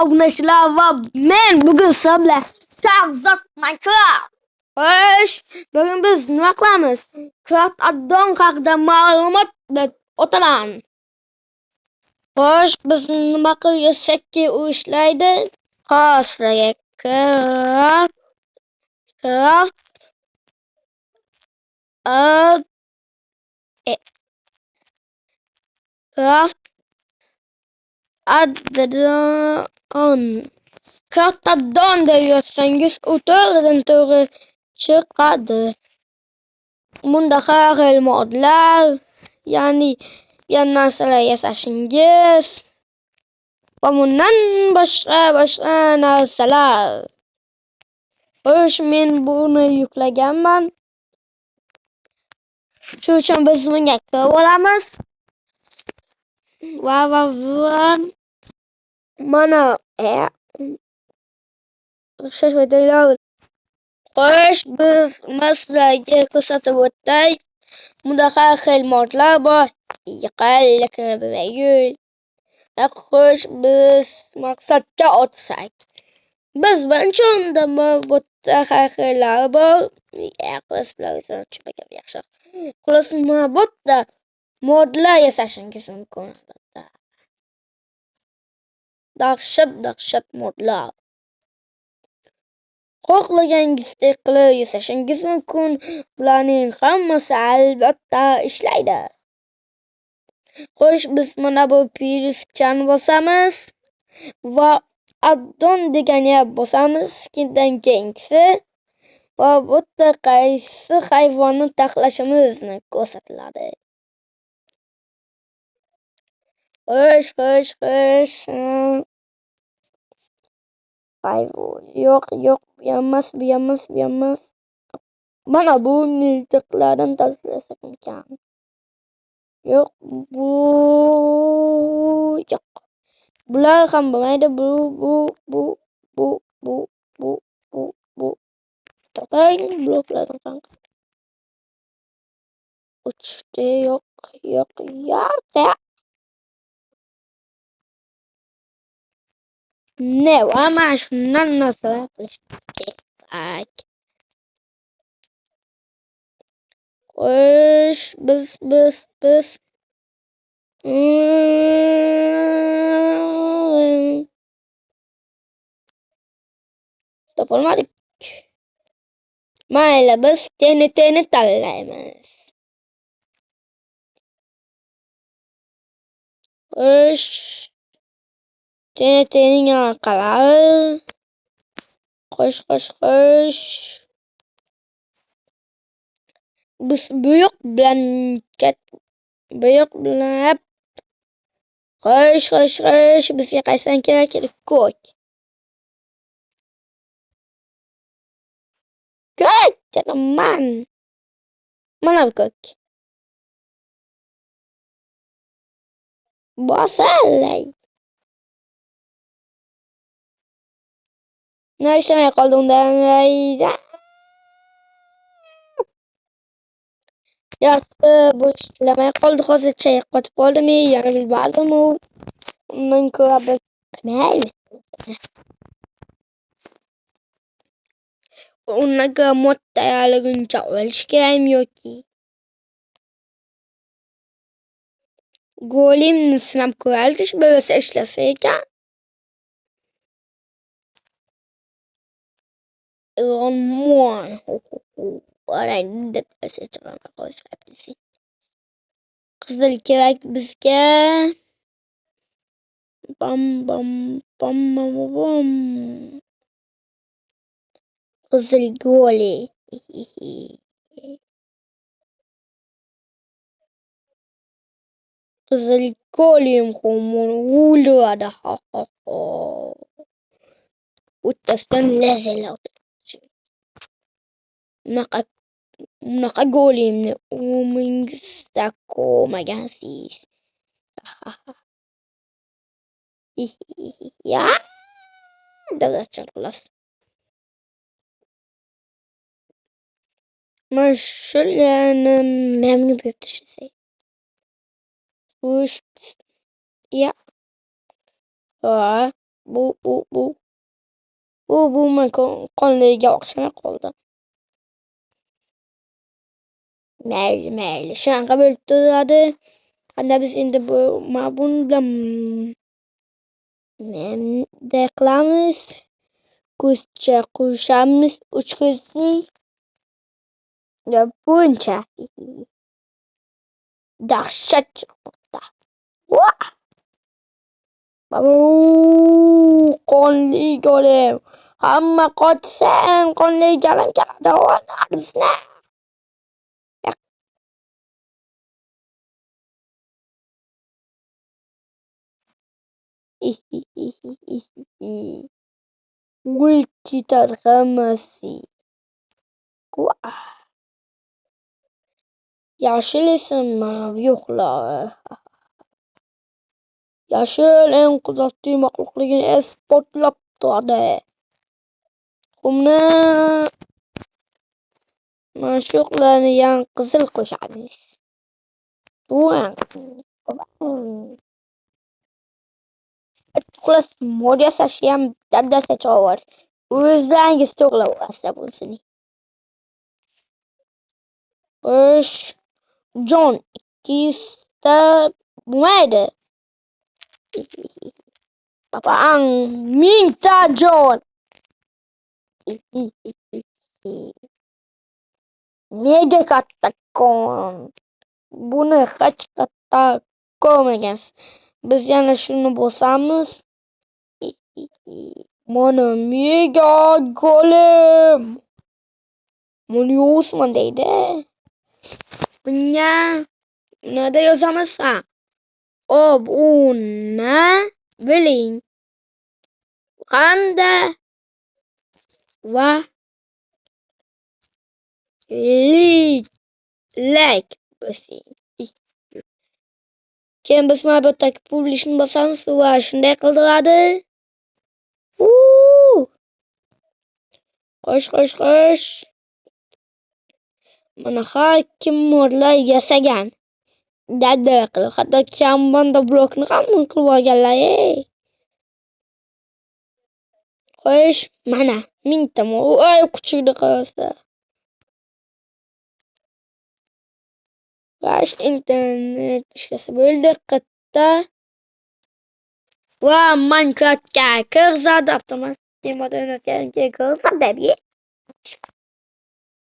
obunachilar va men bugun sizlar bilan Shahzod Minecraft. Xo'sh, bugun biz nima qilamiz? Craft addon haqida ma'lumot berib o'taman. Xo'sh, biz nima qilsakki u ishlaydi? Sizlarga craft addon Craft-addon deb yozsangiz u to'g'ridan to'g'ri chiqadi. Bunda har xil modlar, ya'ni narsalar yasashingiz va bundan boshqa narsalar. Xo'sh, men buni yuklaganman. Shu uchun biz bunga kirib olamiz. Va mana xo'sh, biz sizlarga ko'rsatib o'tay. Bunda har xil modlar bor. Yiqillikni bilmayman. Xo'sh, biz maqsadga o'tsak. Biz birinchi o'rinda modda har xillari bor. Xullas, modlar yasashingiz mumkin. Dahshat modlar. Xohlaganingizday qilib yasashingiz mumkin. Bularning hammasi albatta ishlaydi. Xo'sh, biz mana bu piruschani bosamiz va addon degani bosamiz. Keyin keyingisi va bu yerda qaysi hayvonni taxlashimizni ko'rsatiladi. Xo'sh. Yo'q, bu emas. Mana bu miltiqlardan tashlasak ekan. Yo'q, bu yo'q. Bular ham bo'lmaydi. Bu. To'xtang, bloklardan qanaqa? Uchta yo'q. Ne, ama shundan narsalar qilish kerak. Xo'sh, biz topolmadik. Mayli, biz TNT'ni tanlaymiz. Xo'sh, TNT'ning orqalari. Xo'sh. Biz buyuk bilan Xo'sh, bizga qaysidan kerak? Ko'k, janaman. Mana bu ko'k. Bosalay. Ne işlemeye kaldı ondan? Yaktı, bu işlemeye kaldı. Hazır çayı katıp oldu mu? Yani biz vardı mı? Ondan sonra bakmayın. Ondan modda ayarlayınca öyle gelmiyor ki. Golem sınav koyalım böyle seçleseyken. Mon. Orayı da seçeceğim. Kızıl kerak bizga. Bam. Kızıl golem. Kızıl golem kumunu ha. Utastan lezel oldu. Unaqa golemni umringizda ko'rmagansiz. Ya, davlatcha xullas. Mana shularni memnun bo'lib tashlasak. Xo'sh. Ya. Bu men qonliga o'xshamay qoldi. Mayli. Shunaqa bo'lib turadi. Qanda biz endi buni bilan bunday qilamiz. Ko'zcha qo'shamiz 3 ko'zli. Buncha. Dahshat chiqmoqda. Qonli go'lim. Hamma qochsin, qonli go'lim keladi. Bizni. O'lib ketar hammasi. Yashil esimmi? Yo'qlar. Yashil eng qudratli maxluqligini isbotlab turadi. Qumni ma'shuqlarni yang qizil qo'shamiz. Xullas, mod yasashi ham dadasi chovar. O'zlaringiz to'g'rilab olasiz bunisini. Xo'sh, jon 200 ta bo'lmaydi. Papang 1000 ta jon. Mega kattakon. Buni hech qayerda ko'rmagansiz. Biz yana shuni bosamiz. Mana mega go'lim. Buni Osmon deydi. Bunga nima yozamiz? Obuna bo'ling. Hamda va like bosing. Keyin biz mana bu yerda publishni bosamiz va shunday qildiradi. Qo'sh. Mana har kim modlar yasagan. Dada qilib, hatto Kambanda blokni ham qilib olganlar. Xo'sh, mana 1000 ta kuchukni qarasa. Flash internet ishlasa bo'ldi qatta. Va Minecraftga kirzadi avtomatik modda o'ynatganga kirzadi.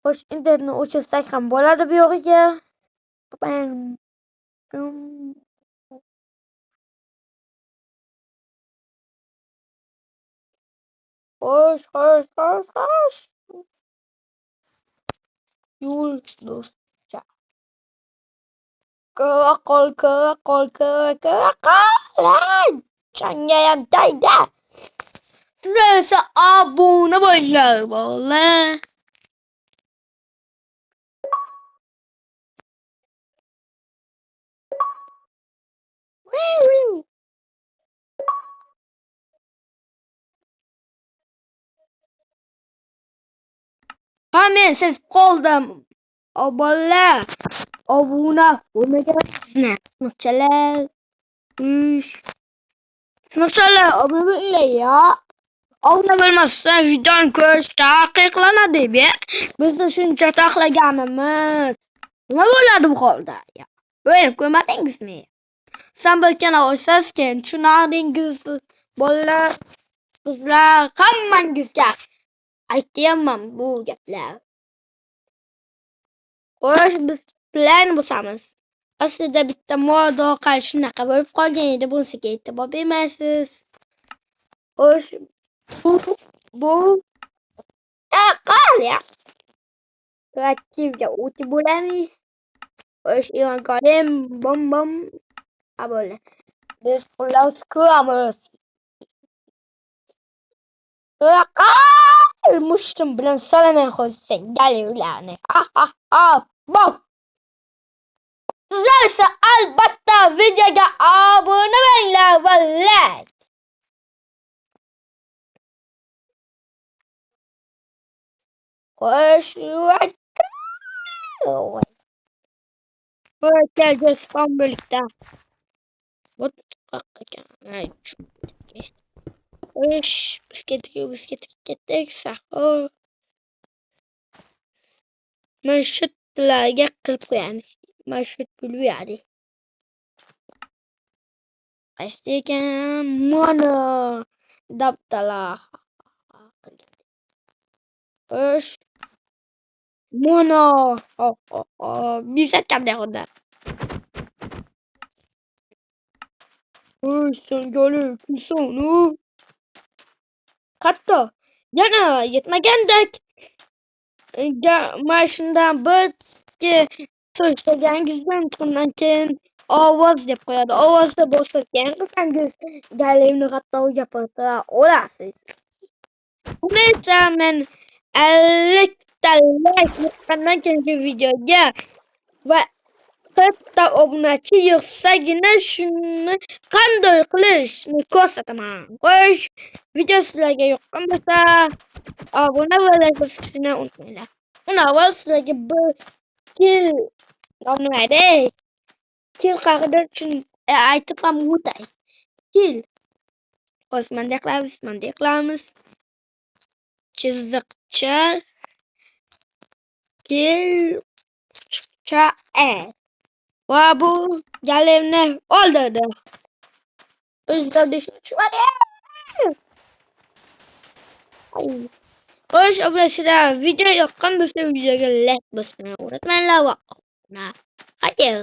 Xo'sh, internetni o'chirsak ham bo'ladi bu yog'iga. Xo'sh. Yulduzcha. Qol. Changayam dayda. Sizlar esa obuna bo'linglar, bolalar. Men siz qoldim. Bolalar, obuna bo'lmagansizni. Smoqchalar, obuna bo'linglar ya. Obuna bo'lmasdan videoni ko'rish taqiqlanadi deb. Bizni shuncha taqiqlaganimiz. Nima bo'ladi bu holda? O'ylab ko'rmadingizmi? Sen bir kanal ochsangiz keyin tushunardingiz. Bolalar, qizlar, hammangizga aytayapman bu gaplar. Xo'sh, biz plan bosamiz. Aslida bitta mod orqali shunaqa bo'lib qolgan edi. Bunisiga e'tibor bermaysiz. Xo'sh, bu taqal. Kreativga o'tib bo'lamiz. Xo'sh, go'lim bom. Bo'ldi. Biz pullar ko'ramiz. Mushtum bilan solamay qo'ysang galivlarni. Bom. Sizlar esa albatta videoga obuna bo'linglar va like. Xo'sh, kelga spam bo'likda. Ish, bisketga ketdik, sahur. Marshrutlarga qilib qo'yamiz. Marshrut puli berdik. Qaysi ekan? Mana dabtalar. Ish, mana. Bisa camda onda. Uy, sen gelip sonu. Hatto yana yetmagandek mashindan bir so'zlagangizdan undan keyin ovoz deb qo'yadi. Ovozda bosgan qilsangiz galingni hatto gapirtira olasiz. Buni esa men 50 ta like yoqqandan keyingi videoga va 40 ta obunachi yig'sagina shuni qanday qilishni ko'rsataman. Xo'sh, video sizlarga yoqqan bo'lsa obuna va like bosishni unutmanglar. Uni avval sizlarga bir kil nomlaydi. Kil haqida aytib ham o'tay. Kil osmonda qilamiz. Chiziqcha kil kuchukcha va bu galemni o'ldirdi. O'zgarishni tushmadi. Xo'sh, obunachilar, video yoqqan bo'lsa videoga like bosishni unutmanglar va xayr.